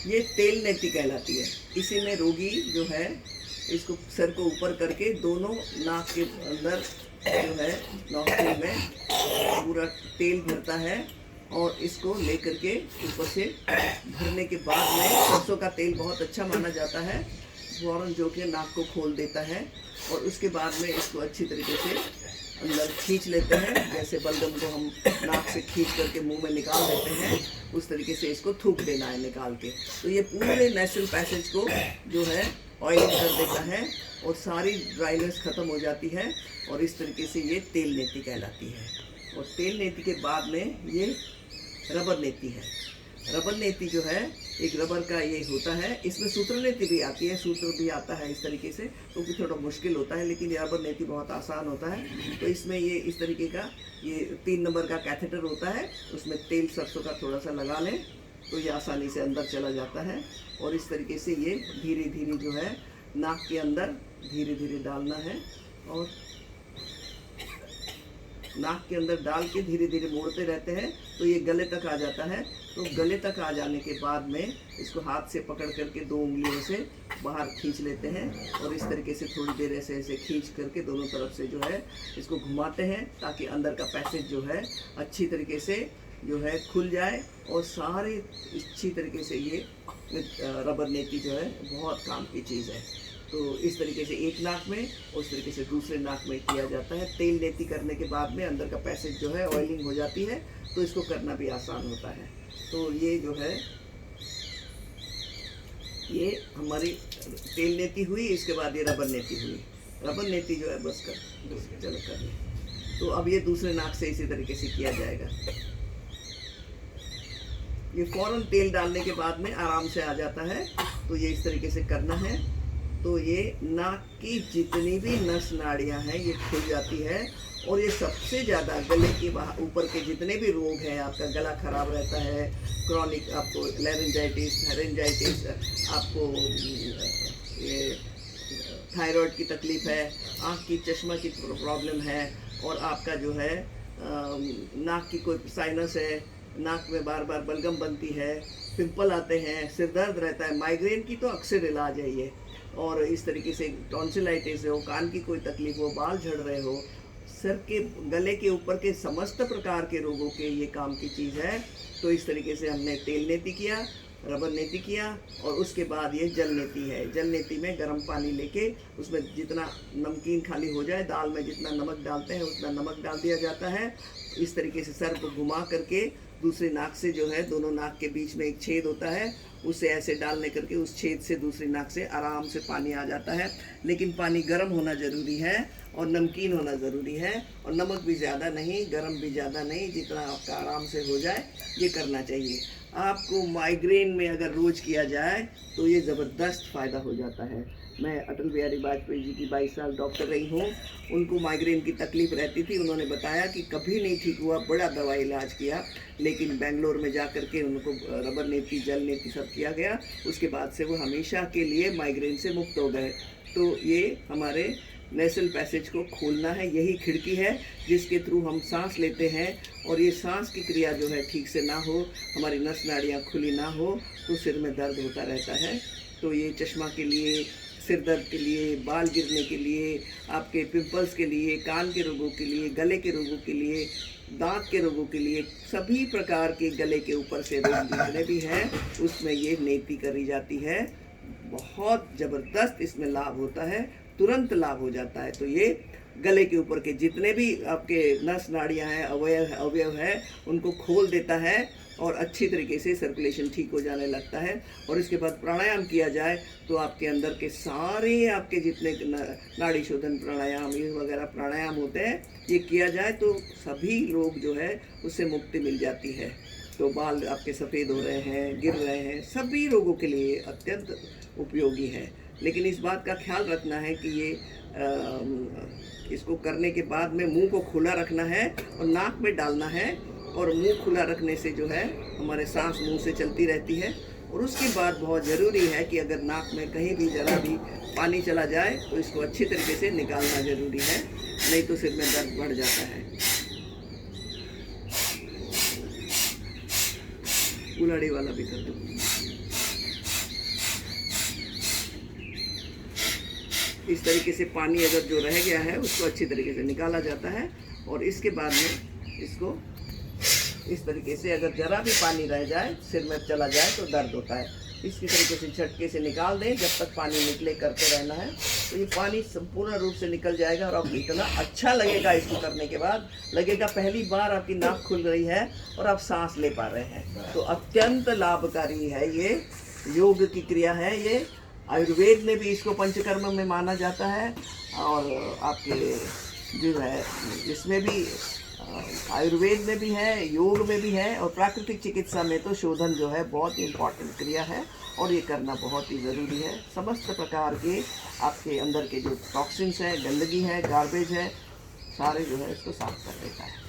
ये तेल नेति कहलाती है। इसी में रोगी जो है इसको सर को ऊपर करके दोनों नाक के अंदर जो है नॉस्ट्रिल में पूरा तेल भरता है और इसको लेकर के ऊपर से भरने के बाद में सरसों का तेल बहुत अच्छा माना जाता है, फौरन जो कि नाक को खोल देता है। और उसके बाद में इसको अच्छी तरीके से अंदर खींच लेते हैं, जैसे बलगम को हम नाक से खींच करके मुंह में निकाल देते हैं, उस तरीके से इसको थूक देना है निकाल के। तो ये पूरे नेसल पैसेज को जो है ऑयलिंग कर देता है और सारी ड्राइनेस ख़त्म हो जाती है और इस तरीके से ये तेल नेति कहलाती है। और तेल नेति के बाद में ये रबर नेति है। रबर नेति जो है एक रबर का ये होता है, इसमें सूत्र नेति भी आती है, सूत्र भी आता है इस तरीके से, तो तो थोड़ा मुश्किल होता है, लेकिन ये रबर नेति बहुत आसान होता है। तो इसमें ये इस तरीके का ये 3 नंबर का कैथेटर होता है, उसमें तेल सरसों का थोड़ा सा लगा लें तो ये आसानी से अंदर चला जाता है। और इस तरीके से ये धीरे धीरे जो है नाक के अंदर धीरे धीरे डालना है और नाक के अंदर डाल के धीरे धीरे मोड़ते रहते हैं तो ये गले तक आ जाता है। तो गले तक आ जाने के बाद में इसको हाथ से पकड़ करके 2 उंगलियों से बाहर खींच लेते हैं और इस तरीके से थोड़ी देर ऐसे खींच करके दोनों तरफ से जो है इसको घुमाते हैं ताकि अंदर का पैसेज जो है अच्छी तरीके से जो है खुल जाए और सारे अच्छी तरीके से ये रबर नेति जो है बहुत काम की चीज़ है। तो इस तरीके से एक नाक में उस तरीके से दूसरे नाक में किया जाता है। तेल नेति करने के बाद में अंदर का पैसेज जो है ऑयलिंग हो जाती है, तो इसको करना भी आसान होता है। तो ये जो है ये हमारी तेल नेति हुई, इसके बाद ये रबर नेति हुई। रबर नेति जो है बस चलो कर ले। तो अब ये दूसरे नाक से इसी तरीके से किया जाएगा। ये फौरन तेल डालने के बाद में आराम से आ जाता है, तो ये इस तरीके से करना है। तो ये नाक की जितनी भी नस नाड़ियाँ हैं ये खुल जाती है और ये सबसे ज़्यादा गले के ऊपर के जितने भी रोग हैं, आपका गला खराब रहता है, क्रॉनिक आपको लैरिंजाइटिस, हेरेंजाइटिस, आपको ये थायराइड की तकलीफ है, आँख की चश्मा की प्रॉब्लम है और आपका जो है नाक की कोई साइनस है, नाक में बार बार बलगम बनती है, पिंपल आते हैं, सिर दर्द रहता है, माइग्रेन की तो अक्सर इलाज है ये। और इस तरीके से टॉन्सिलाइटिस हो, कान की कोई तकलीफ हो, बाल झड़ रहे हो, सर के गले के ऊपर के समस्त प्रकार के रोगों के ये काम की चीज़ है। तो इस तरीके से हमने तेल नेति किया, रबर नेति किया और उसके बाद ये जल नेति है। जल नेति में गर्म पानी लेके उसमें जितना नमकीन खाली हो जाए, दाल में जितना नमक डालते हैं उतना नमक डाल दिया जाता है। इस तरीके से सर को घुमा करके दूसरी नाक से जो है, दोनों नाक के बीच में एक छेद होता है, उसे ऐसे डालने करके उस छेद से दूसरी नाक से आराम से पानी आ जाता है। लेकिन पानी गर्म होना ज़रूरी है और नमकीन होना ज़रूरी है और नमक भी ज़्यादा नहीं, गर्म भी ज़्यादा नहीं, जितना आपका आराम से हो जाए ये करना चाहिए। आपको माइग्रेन में अगर रोज़ किया जाए तो ये ज़बरदस्त फ़ायदा हो जाता है। मैं अटल बिहारी वाजपेयी जी की 22 साल डॉक्टर रही हूँ। उनको माइग्रेन की तकलीफ़ रहती थी, उन्होंने बताया कि कभी नहीं ठीक हुआ, बड़ा दवा इलाज किया, लेकिन बेंगलोर में जा कर के उनको रबर नेति, जल नेति सब किया गया। उसके बाद से वो हमेशा के लिए माइग्रेन से मुक्त हो गए। तो ये हमारे नेसल पैसेज को खोलना है, यही खिड़की है जिसके थ्रू हम सांस लेते हैं। और ये सांस की क्रिया जो है ठीक से ना हो, हमारी नस नाड़ियाँ खुली ना हो तो सिर में दर्द होता रहता है। तो ये चश्मा के लिए, सिर दर्द के लिए, बाल गिरने के लिए, आपके पिंपल्स के लिए, कान के रोगों के लिए, गले के रोगों के लिए, दांत के रोगों के लिए, सभी प्रकार के गले के ऊपर से रोग जितने भी हैं उसमें ये नेति करी जाती है। बहुत ज़बरदस्त इसमें लाभ होता है, तुरंत लाभ हो जाता है। तो ये गले के ऊपर के जितने भी आपके नस नाड़ियाँ हैं, अवयव है, उनको खोल देता है और अच्छी तरीके से सर्कुलेशन ठीक हो जाने लगता है। और इसके बाद प्राणायाम किया जाए तो आपके अंदर के सारे आपके जितने नाड़ी शोधन प्राणायाम ये वगैरह प्राणायाम होते हैं, ये किया जाए तो सभी रोग जो है उससे मुक्ति मिल जाती है। तो बाल आपके सफ़ेद हो रहे हैं, गिर रहे हैं, सभी रोगों के लिए अत्यंत उपयोगी है। लेकिन इस बात का ख्याल रखना है कि ये इसको करने के बाद में मुंह को खुला रखना है और नाक में डालना है। और मुंह खुला रखने से जो है हमारे सांस मुंह से चलती रहती है। और उसके बाद बहुत ज़रूरी है कि अगर नाक में कहीं भी ज़रा भी पानी चला जाए तो इसको अच्छी तरीके से निकालना ज़रूरी है, नहीं तो सिर में दर्द बढ़ जाता है। उलाड़ी वाला भी कर दो। इस तरीके से पानी अगर जो रह गया है उसको अच्छी तरीके से निकाला जाता है। और इसके बाद में इसको इस तरीके से अगर ज़रा भी पानी रह जाए, सिर में चला जाए तो दर्द होता है। इसी तरीके से झटके से निकाल दें, जब तक पानी निकले करते रहना है। तो ये पानी संपूर्ण रूप से निकल जाएगा और आपको इतना अच्छा लगेगा, इसको करने के बाद लगेगा पहली बार आपकी नाक खुल रही है और आप सांस ले पा रहे हैं। तो अत्यंत लाभकारी है, ये योग की क्रिया है। ये आयुर्वेद में भी इसको पंचकर्म में माना जाता है और आपके जो है इसमें भी आयुर्वेद में भी है, योग में भी है और प्राकृतिक चिकित्सा में तो शोधन जो है बहुत ही इम्पॉर्टेंट क्रिया है और ये करना बहुत ही ज़रूरी है। समस्त प्रकार के आपके अंदर के जो टॉक्सिन्स हैं, गंदगी है, गार्बेज है, सारे जो है इसको साफ कर देता है।